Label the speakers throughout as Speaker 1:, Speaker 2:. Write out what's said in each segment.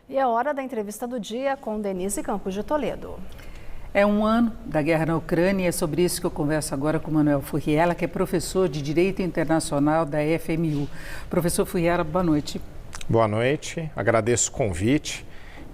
Speaker 1: E é hora da entrevista do dia com Denise Campos de Toledo.
Speaker 2: É um ano da guerra na Ucrânia e é sobre isso que eu converso agora com Manuel Furriela, que é professor de Direito Internacional da FMU. Professor Furriela, boa noite.
Speaker 3: Boa noite, agradeço o convite.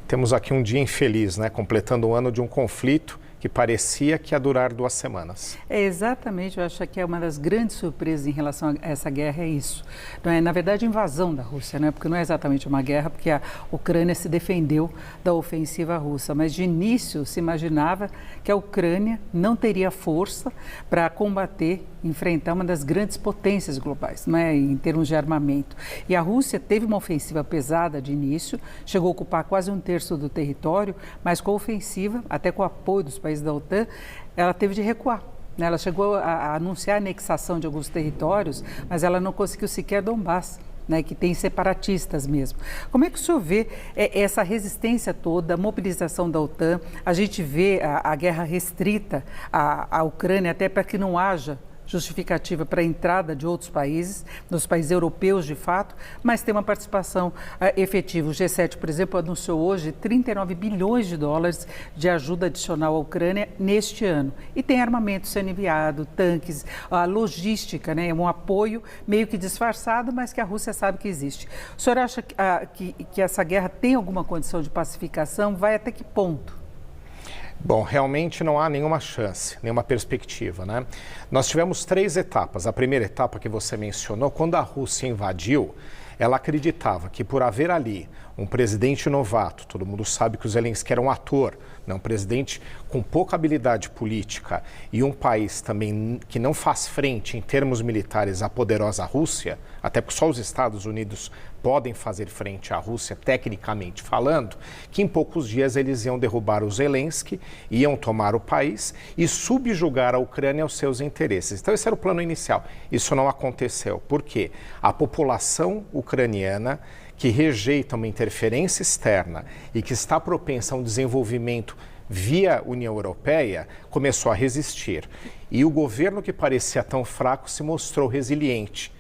Speaker 3: Temos aqui um dia infeliz, né? Completando um ano de um conflito que parecia que ia durar 2 semanas.
Speaker 2: É exatamente, eu acho que é uma das grandes surpresas em relação a essa guerra, é isso. Não é, na verdade, a invasão da Rússia, né? Porque não é exatamente uma guerra, porque a Ucrânia se defendeu da ofensiva russa. Mas de início se imaginava que a Ucrânia não teria força para combater, enfrentar uma das grandes potências globais, não é? Em termos de armamento. E a Rússia teve uma ofensiva pesada de início, chegou a ocupar quase 1/3 do território, mas com a ofensiva, até com o apoio dos países da OTAN, ela teve de recuar. Ela chegou a anunciar a anexação de alguns territórios, mas ela não conseguiu sequer Donbass, né, que tem separatistas mesmo. Como é que o senhor vê essa resistência toda, a mobilização da OTAN? A gente vê a guerra restrita à Ucrânia até para que não haja justificativa para a entrada de outros países, nos países europeus de fato, mas tem uma participação efetiva. O G7, por exemplo, anunciou hoje 39 bilhões de dólares de ajuda adicional à Ucrânia neste ano. E tem armamento sendo enviado, tanques, a logística, né? Um apoio meio que disfarçado, mas que a Rússia sabe que existe. O senhor acha que essa guerra tem alguma condição de pacificação? Vai até que ponto?
Speaker 3: Bom, realmente não há nenhuma chance, nenhuma perspectiva, né? Nós tivemos 3 etapas. A primeira etapa que você mencionou, quando a Rússia invadiu, ela acreditava que por haver ali um presidente novato, todo mundo sabe que o Zelensky era um ator, né? Um presidente com pouca habilidade política e um país também que não faz frente em termos militares à poderosa Rússia, até porque só os Estados Unidos podem fazer frente à Rússia, tecnicamente falando, que em poucos dias eles iam derrubar o Zelensky, iam tomar o país e subjugar a Ucrânia aos seus interesses. Então esse era o plano inicial. Isso não aconteceu. Por quê? A população ucraniana, que rejeita uma interferência externa e que está propensa a um desenvolvimento via União Europeia, começou a resistir. E o governo que parecia tão fraco se mostrou resiliente.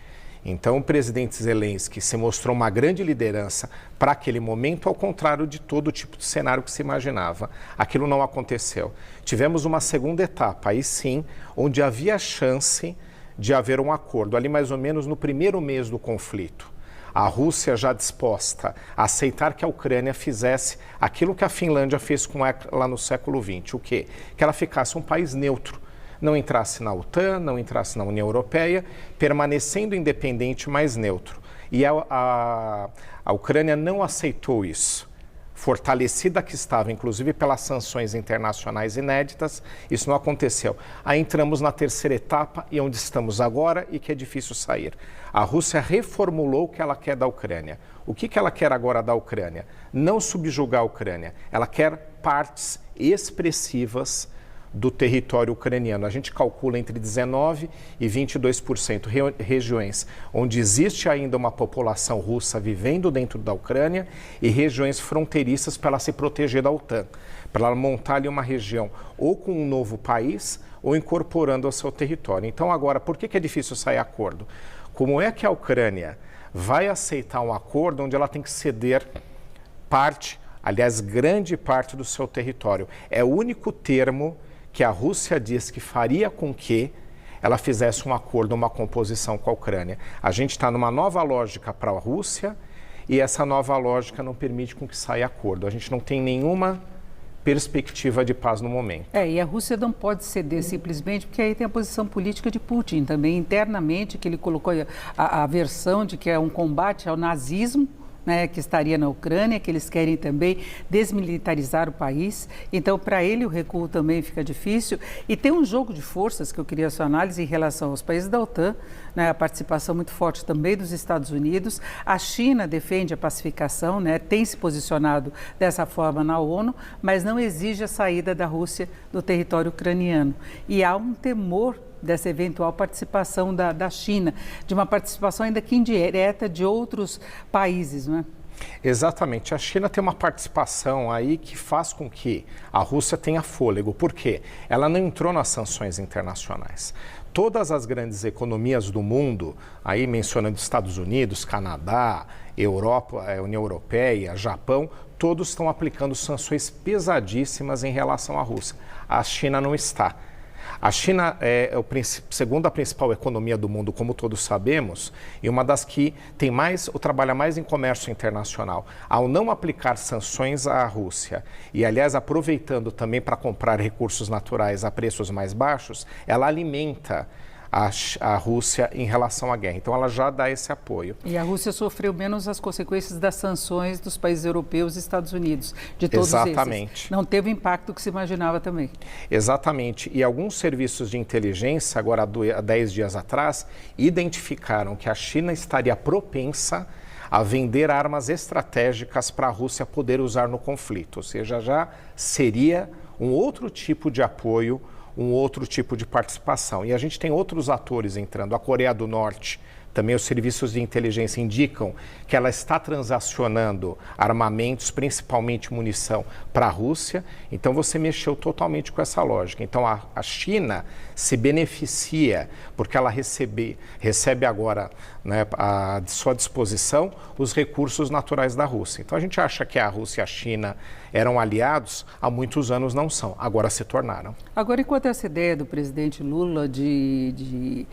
Speaker 3: Então, o presidente Zelensky se mostrou uma grande liderança para aquele momento, ao contrário de todo tipo de cenário que se imaginava. Aquilo não aconteceu. Tivemos uma segunda etapa, aí sim, onde havia chance de haver um acordo, ali mais ou menos no primeiro mês do conflito. A Rússia já disposta a aceitar que a Ucrânia fizesse aquilo que a Finlândia fez com ela no século XX. O quê? Que ela ficasse um país neutro. Não entrasse na OTAN, não entrasse na União Europeia, permanecendo independente, mas neutro. E a Ucrânia não aceitou isso. Fortalecida que estava, inclusive pelas sanções internacionais inéditas, isso não aconteceu. Aí entramos na terceira etapa e onde estamos agora e que é difícil sair. A Rússia reformulou o que ela quer da Ucrânia. O que ela quer agora da Ucrânia? Não subjugar a Ucrânia. Ela quer partes expressivas do território ucraniano. A gente calcula entre 19% e 22% regiões onde existe ainda uma população russa vivendo dentro da Ucrânia e regiões fronteiriças para ela se proteger da OTAN, para ela montar ali uma região ou com um novo país ou incorporando ao seu território. Então agora, por que é difícil sair acordo? Como é que a Ucrânia vai aceitar um acordo onde ela tem que ceder parte, aliás, grande parte do seu território? É o único termo que a Rússia diz que faria com que ela fizesse um acordo, uma composição com a Ucrânia. A gente está numa nova lógica para a Rússia e essa nova lógica não permite com que saia acordo. A gente não tem nenhuma perspectiva de paz no momento.
Speaker 2: E a Rússia não pode ceder simplesmente, porque aí tem a posição política de Putin também, internamente, que ele colocou a versão de que é um combate ao nazismo, né, que estaria na Ucrânia, que eles querem também desmilitarizar o país. Então, para ele, o recuo também fica difícil. E tem um jogo de forças que eu queria a sua análise em relação aos países da OTAN, né, a participação muito forte também dos Estados Unidos. A China defende a pacificação, né, tem se posicionado dessa forma na ONU, mas não exige a saída da Rússia do território ucraniano. E há um temor dessa eventual participação da China, de uma participação ainda que indireta de outros países, não é?
Speaker 3: Exatamente. A China tem uma participação aí que faz com que a Rússia tenha fôlego. Por quê? Ela não entrou nas sanções internacionais. Todas as grandes economias do mundo, aí mencionando Estados Unidos, Canadá, Europa, União Europeia, Japão, todos estão aplicando sanções pesadíssimas em relação à Rússia. A China não está. A China é a segunda principal economia do mundo, como todos sabemos, e uma das que tem mais, ou trabalha mais em comércio internacional. Ao não aplicar sanções à Rússia, e aliás aproveitando também para comprar recursos naturais a preços mais baixos, ela alimenta a Rússia em relação à guerra. Então, ela já dá esse apoio.
Speaker 2: E a Rússia sofreu menos as consequências das sanções dos países europeus e Estados Unidos, de todos
Speaker 3: Exatamente.
Speaker 2: esses. Não teve o impacto que se imaginava também.
Speaker 3: Exatamente. E alguns serviços de inteligência, agora há 10 dias atrás, identificaram que a China estaria propensa a vender armas estratégicas para a Rússia poder usar no conflito. Ou seja, já seria um outro tipo de apoio, um outro tipo de participação. E a gente tem outros atores entrando. A Coreia do Norte, também os serviços de inteligência indicam que ela está transacionando armamentos, principalmente munição, para a Rússia. Então você mexeu totalmente com essa lógica. Então a China se beneficia porque ela recebe agora, né, à sua disposição os recursos naturais da Rússia. Então a gente acha que a Rússia e a China eram aliados, há muitos anos não são, agora se tornaram.
Speaker 2: Agora, enquanto essa ideia do presidente Lula de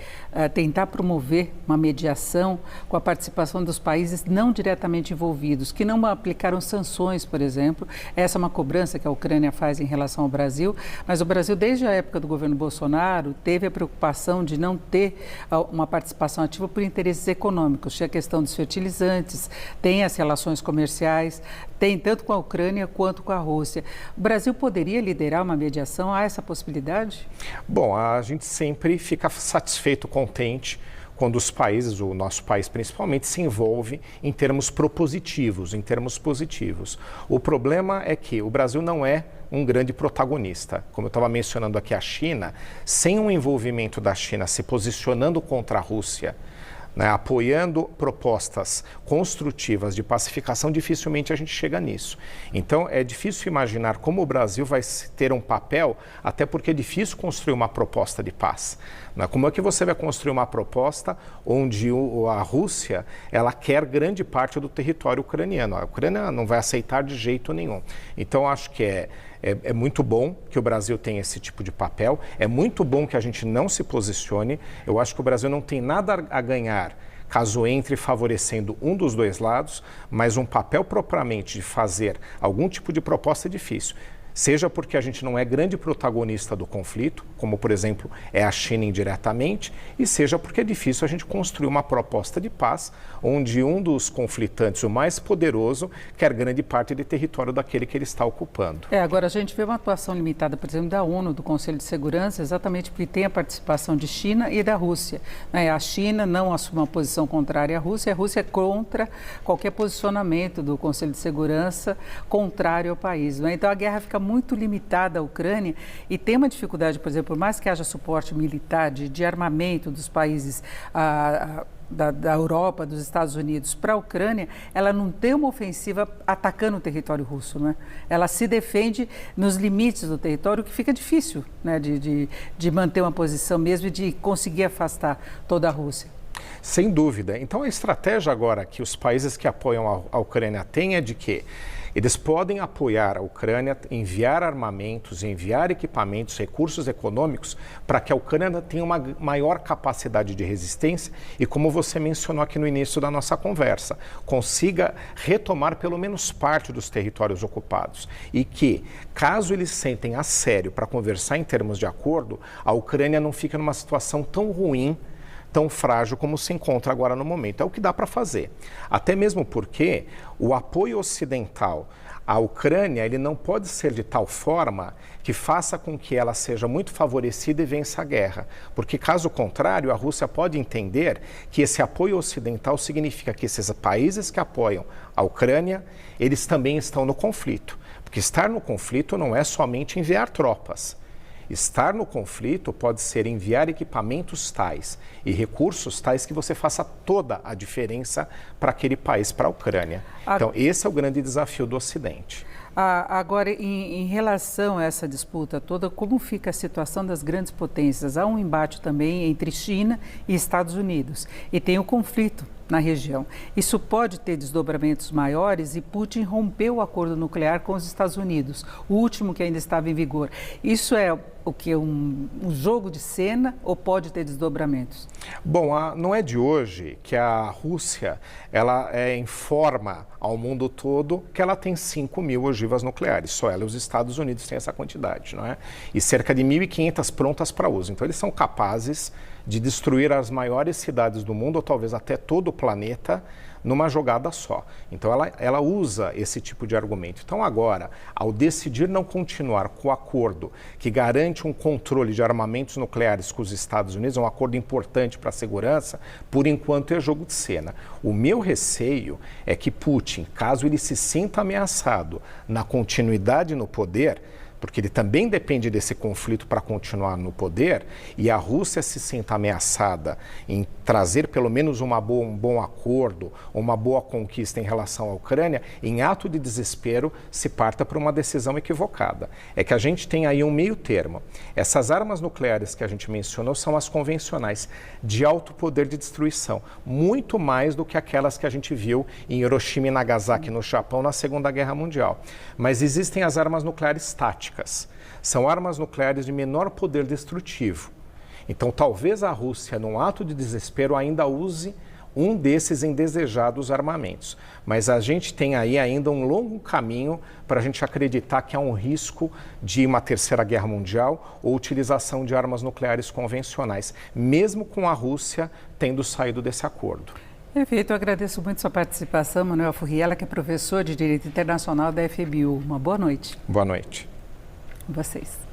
Speaker 2: tentar promover uma mediação com a participação dos países não diretamente envolvidos, que não aplicaram sanções, por exemplo, essa é uma cobrança que a Ucrânia faz em relação ao Brasil, mas o Brasil, desde a época do governo Bolsonaro, teve a preocupação de não ter uma participação ativa por interesses econômicos. Tinha a questão dos fertilizantes, tem as relações comerciais, tem tanto com a Ucrânia quanto com a Rússia. O Brasil poderia liderar uma mediação? Há essa possibilidade?
Speaker 3: Bom, a gente sempre fica satisfeito, contente, quando os países, o nosso país principalmente, se envolve em termos propositivos, em termos positivos. O problema é que o Brasil não é um grande protagonista. Como eu estava mencionando aqui, a China, sem um envolvimento da China se posicionando contra a Rússia, né, apoiando propostas construtivas de pacificação, dificilmente a gente chega nisso. Então, é difícil imaginar como o Brasil vai ter um papel, até porque é difícil construir uma proposta de paz. Né? Como é que você vai construir uma proposta onde a Rússia ela quer grande parte do território ucraniano? A Ucrânia não vai aceitar de jeito nenhum. Então, acho que é muito bom que o Brasil tenha esse tipo de papel, é muito bom que a gente não se posicione. Eu acho que o Brasil não tem nada a ganhar caso entre favorecendo um dos dois lados, mas um papel propriamente de fazer algum tipo de proposta é difícil. Seja porque a gente não é grande protagonista do conflito, como, por exemplo, é a China indiretamente, e seja porque é difícil a gente construir uma proposta de paz onde um dos conflitantes, o mais poderoso, quer grande parte do território daquele que ele está ocupando.
Speaker 2: Agora a gente vê uma atuação limitada, por exemplo, da ONU, do Conselho de Segurança, exatamente porque tem a participação de China e da Rússia. A China não assume uma posição contrária à Rússia, a Rússia é contra qualquer posicionamento do Conselho de Segurança contrário ao país. Então a guerra fica muito limitada à Ucrânia e tem uma dificuldade, por exemplo, por mais que haja suporte militar de armamento dos países da Europa, dos Estados Unidos para a Ucrânia, ela não tem uma ofensiva atacando o território russo, né? Ela se defende nos limites do território, que fica difícil, né, de manter uma posição mesmo e de conseguir afastar toda a Rússia.
Speaker 3: Sem dúvida. Então a estratégia agora que os países que apoiam a Ucrânia têm é de que eles podem apoiar a Ucrânia, enviar armamentos, enviar equipamentos, recursos econômicos para que a Ucrânia tenha uma maior capacidade de resistência e, como você mencionou aqui no início da nossa conversa, consiga retomar pelo menos parte dos territórios ocupados. E que, caso eles sentem a sério para conversar em termos de acordo, a Ucrânia não fica numa situação tão ruim, tão frágil como se encontra agora no momento. É o que dá para fazer. Até mesmo porque o apoio ocidental à Ucrânia ele não pode ser de tal forma que faça com que ela seja muito favorecida e vença a guerra. Porque, caso contrário, a Rússia pode entender que esse apoio ocidental significa que esses países que apoiam a Ucrânia, eles também estão no conflito. Porque estar no conflito não é somente enviar tropas. Estar no conflito pode ser enviar equipamentos tais e recursos tais que você faça toda a diferença para aquele país, para a Ucrânia. Então, esse é o grande desafio do Ocidente.
Speaker 2: Agora, em relação a essa disputa toda, como fica a situação das grandes potências? Há um embate também entre China e Estados Unidos e tem o conflito na região. Isso pode ter desdobramentos maiores e Putin rompeu o acordo nuclear com os Estados Unidos, o último que ainda estava em vigor. Isso é o que? Um jogo de cena ou pode ter desdobramentos?
Speaker 3: Bom, não é de hoje que a Rússia ela informa ao mundo todo que ela tem 5.000 ogivas nucleares. Só ela e os Estados Unidos têm essa quantidade, não é? E cerca de 1.500 prontas para uso. Então, eles são capazes de destruir as maiores cidades do mundo, ou talvez até todo o planeta, numa jogada só. Então, ela usa esse tipo de argumento. Então, agora, ao decidir não continuar com o acordo que garante um controle de armamentos nucleares com os Estados Unidos, é um acordo importante para a segurança, por enquanto é jogo de cena. O meu receio é que Putin, caso ele se sinta ameaçado na continuidade no poder, porque ele também depende desse conflito para continuar no poder, e a Rússia se sinta ameaçada em trazer pelo menos um bom acordo, uma boa conquista em relação à Ucrânia, em ato de desespero se parta para uma decisão equivocada. É que a gente tem aí um meio termo. Essas armas nucleares que a gente mencionou são as convencionais, de alto poder de destruição, muito mais do que aquelas que a gente viu em Hiroshima e Nagasaki, no Japão, na Segunda Guerra Mundial. Mas existem as armas nucleares táticas. São armas nucleares de menor poder destrutivo. Então, talvez a Rússia, num ato de desespero, ainda use um desses indesejados armamentos. Mas a gente tem aí ainda um longo caminho para a gente acreditar que há um risco de uma terceira guerra mundial ou utilização de armas nucleares convencionais, mesmo com a Rússia tendo saído desse acordo.
Speaker 2: Perfeito, eu agradeço muito sua participação, Manuel Furriela, que é professor de Direito Internacional da FBU. Uma boa noite.
Speaker 3: Boa noite.
Speaker 2: Vocês.